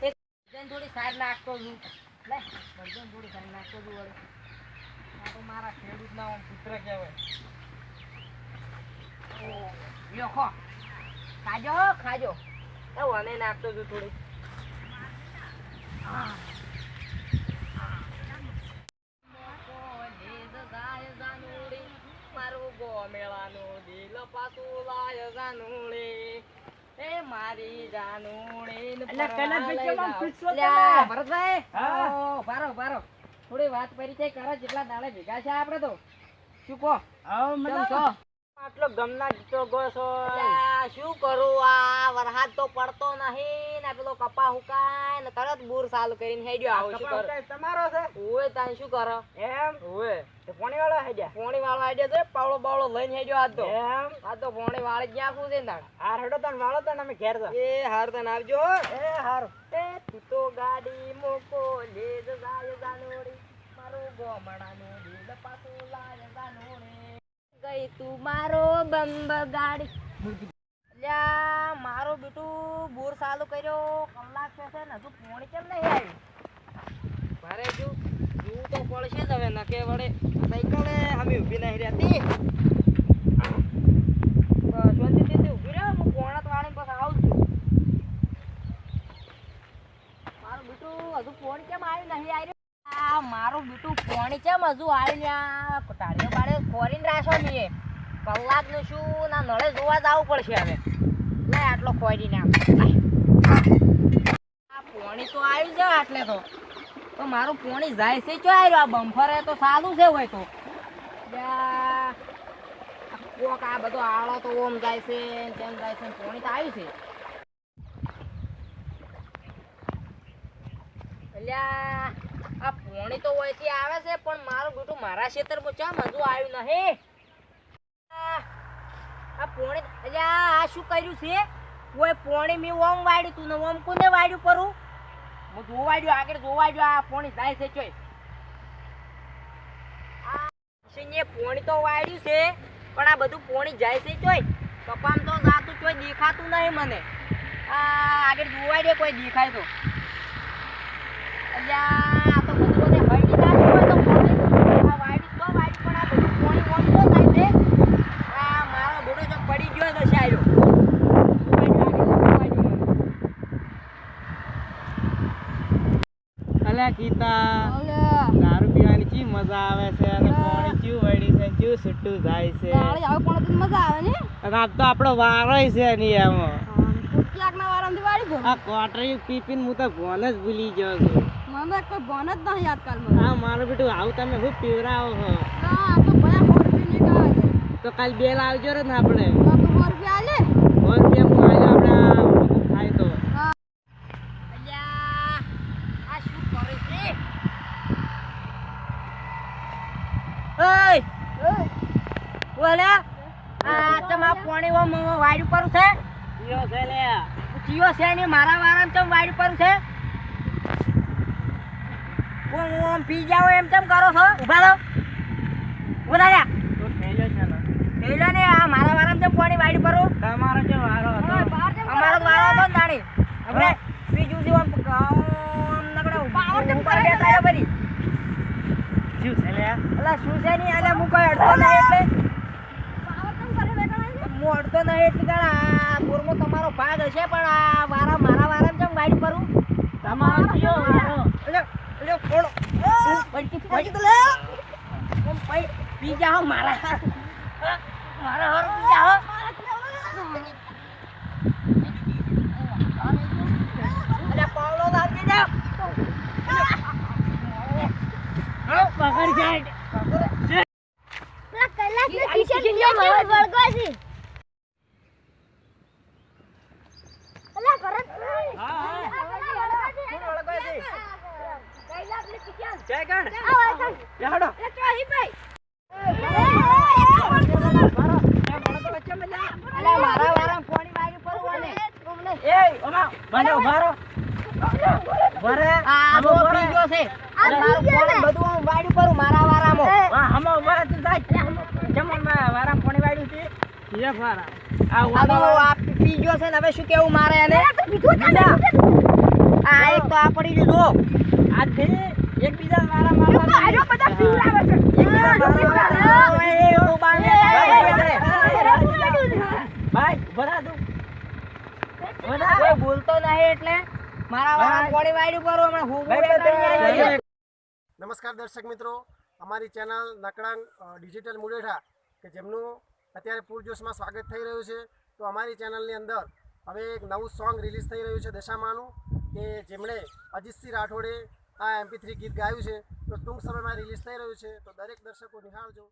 એક થોડી સાર નાખતો છું લે બધું થોડી સાર નાખતો છું વળી આ તો મારા ખેડૂતના પુત્ર કહેવાય ઓ લ્યો ખો ખાજો એ વને નાખતો છું થોડી મારું ગોમેળાનું દિલ પાછું લાય જાનુડી એ મારી જાનુડી ભરતભાઈ ભારો થોડી વાત પરિચય કરો જેટલા દાડે ભેગા છે આપડે તો શું કહો આટલો ગમના જીતો ગયો છો શું કરું આ વરસાદ તો પડતો નહીં ને પેલો કપા હુકાય ને તરત બૂર ચાલુ કરીને હેડ્યો આવું શું કર તમારો છે ઓય તાન શું કરો એમ ઓય તે પોણી વાળો હેડ્યા છે પાવળો બાવળો લઈને હેડ્યો આજ તો એમ આ તો પોણી વાળે જ્યાં કું છે તાણ હાર હેડો તાન વાળો તાન અમે ઘેર જા એ હાર તાન આવજો એ હાર એ તું તો ગાડી મોકો લે જાય જાનોડી મારું ગોમડાનું દિલ પાછું લાય જાનોડી ગઈ તું મારો બંબ ગાડી લ્યા મારો બેટું બોર ચાલુ કર્યો કલાક છે ને હજુ પોણી કેમ નહીં આવી મારે જોવું તો પડશે જ હવે નકે વડે સાયકલે અમે ઊભી નહીં રહેતી શાંતિથી ઊભી રહ્યો હું પોણા વાળી પાસે આવું છું મારું બેટું હજુ પોણી કેમ આવ્યું નહીં આવી આ મારું બેટું પોણી કેમ હજુ આવી લ્યા ટાળીઓ બાળે ખોરીને રાશો નહીં કલાક નું શું ના નળે જોવા જવું પડશે હવે લે આટલો ખોરીને આ પોણી તો આવ્યું છે આટલે તો મારું પોણી જાય છે ચો આવ્યો આ બમ્ફરે તો સારું છે હોય તો કોક આ બધો આળો તો ઓમ જાય છે તેમ જાય છે પોણી તો આવ્યું છે અલ્યા આ પોણી તો ઓયથી આવે છે પણ મારું બેટું મારા ખેતરમાં ચમ હજુ આવ્યું નહીં આ પોણી અલ્યા આ શું કર્યું છે કોઈ પોણી મેં ઓમ વાડ્યું તું ને ઓમ કોને વાડ્યું પરું હું જોવાડ્યું આગળ જોવાડ્યું આ પોણી જાય છે ચોય આ પોણી તો વાડ્યું છે પણ આ બધું પોણી જાય છે ચોય કપામ તો જાતું ચોય દેખાતું નહીં મને આ આગળ જોવાડે કોઈ દેખાય તો અલ્યા આ તો બધું ને હળી નાખ્યું હોય તો પોણી આ વાડ્યું તો વાડ્યું પણ આ બધું પોણી ઓમ તો થાય છે આ મારો બોડો જો પડી ગયો તો શાયરો અલ્યા કીતા દારૂ પીવાની ચી મજા આવે છે અને પાણી ચી વળી છે ચી છૂટું જાય છે તાળી આવે પણ તો મજા આવે ને અને આ તો આપણો વારો છે ની એમ ક્યાંકના વારામાંથી વાળી ગયો આ કોટરી પીપીને હું તો ભોન જ ભૂલી ગયો છું મને કોઈ ભોન જ નહીં યાદ કાલમાં હા મારું બેટું આવું તમે હું પીવરાવો છો હા તો ભયા 100 રૂપિયા નીકળે છે તો કાલ બેલ આવજો રે ને આપણે તો 100 રૂપિયા આલે 100 રૂપિયા હું આલ્યો આપણે ખાય તો હા અલ્યા આ શું કરે છે ઓય ઓલા આ તમા પાણી ઓ વાડી પર છે જીઓ છે લે જીઓ છે ને મારા વારામ ચમ વાડી પર છે ઓમ પી જાવ એમ કેમ કરો છો ઉભા રહો ઉભા તો થેલો છે ને થેલો ને આ મારા વારામ ચમ પાણી વાડી પર તમારો જે વારો હતો અમારો વારો હતો ને દાણી આપણે બીજું જીવન નકડો પાવર કેમ કરે બેઠા બરી શું છે લે અલા શું છે ની આલે મુ કોઈ અડતો નહીં એટલે પાવર કેમ કરે બેઠા મુ અડતો નહીં એટલે તારા પૂરમો તમારો ભાગ હશે પણ આ મારા વારામ ચમ ગાડી પરું તમારો કયો વારો એટલે કોણ પડી તો લે કોમ પી જાઓ મારા હર પી જાઓ અલે પાવલો દાબી દે પકડ જાય પેલા કલાક ને ટીચર વિડિયો માં વળગવા છે અલા ભરત હા કોણ વળગવા છે કલાક ને ટીચર જય ગણ યાડો એ ચોહી ભાઈ અલા મારા વારા પાણી વાળી પરવાને એ ઓમા બંધો ભારો ભરે આ બો પી ગયો છે મારું પાણી બધું હું વાડ્યું કરું મારા વારામાં હા હમો વરે તું જાય જમણ વારા પાણી વાડ્યું છે એ ફારા આ વાડો આ પી ગયો છે ને હવે શું કેવું મારે એને આ એક તો આ પડી ગયું જો આજથી એકબીજા મારા મારવા આજો બધા પીવડાવે છે એકબીજા મારવા એ તો બાને ભાઈ ભરા દો કોઈ બોલતો નહીં એટલે મારા વાળા ગોળી વાયડું કરો હમણાં હું નમસ્કાર દર્શક મિત્રો, અમારી ચેનલ નકળંગ ડિજિટલ મુલેઠા કે જેમનું અત્યારે પૂરજોશમાં સ્વાગત થઈ રહ્યું છે. તો અમારી ચેનલની અંદર હવે એક નવું સોંગ રિલીઝ થઈ રહ્યું છે દશામાનું, કે જેમણે અજીતસિંહ રાઠોડે આ MP3 ગીત ગાયું છે. તો ટૂંક સમયમાં રિલીઝ થઈ રહ્યું છે, તો દરેક દર્શકો નિહાળજો.